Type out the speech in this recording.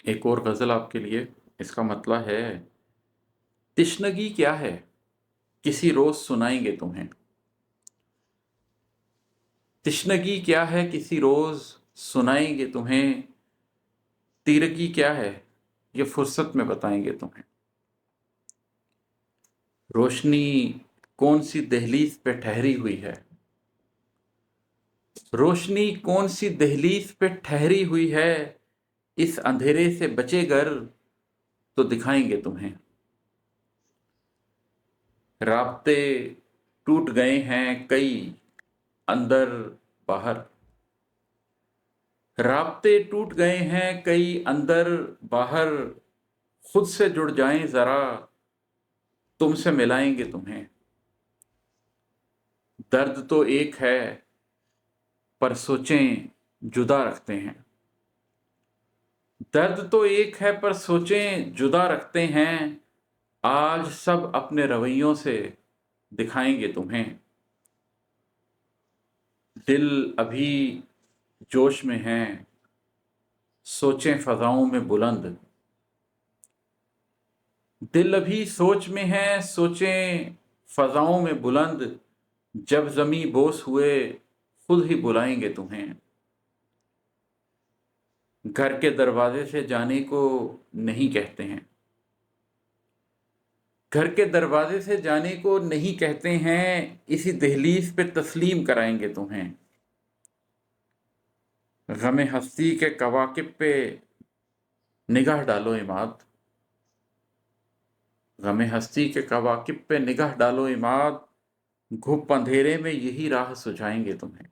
एक और गज़ल आपके लिए। इसका मतलब है, तिश्नगी क्या है किसी रोज़ सुनाएंगे तुम्हें। तिश्नगी क्या है किसी रोज़ सुनाएंगे तुम्हें। तीरगी क्या है ये फुर्सत में बताएंगे तुम्हें। रोशनी कौन सी दहलीज पे ठहरी हुई है। रोशनी कौन सी दहलीज पे ठहरी हुई है। इस अंधेरे से बचे गर तो दिखाएंगे तुम्हें। राब्ते टूट गए हैं कई अंदर बाहर। राब्ते टूट गए हैं कई अंदर बाहर। खुद से जुड़ जाएं जरा तुमसे मिलाएंगे तुम्हें। दर्द तो एक है पर सोचें जुदा रखते हैं। दर्द तो एक है पर सोचें जुदा रखते हैं। आज सब अपने रवैयों से दिखाएंगे तुम्हें। दिल अभी जोश में है सोचें फजाओं में बुलंद। दिल अभी सोच में है सोचें फजाओं में बुलंद। जब ज़मी बोस हुए खुद ही बुलाएंगे तुम्हें। घर के दरवाजे से जाने को नहीं कहते हैं। घर के दरवाजे से जाने को नहीं कहते हैं। इसी दहलीज पे तस्लीम कराएंगे तुम्हें। गमे हस्ती के कवाकिब पे निगाह डालो इमाद। गमे हस्ती के कवाकिब पे निगाह डालो इमाद। घुप अंधेरे में यही राह सुझाएंगे तुम्हें।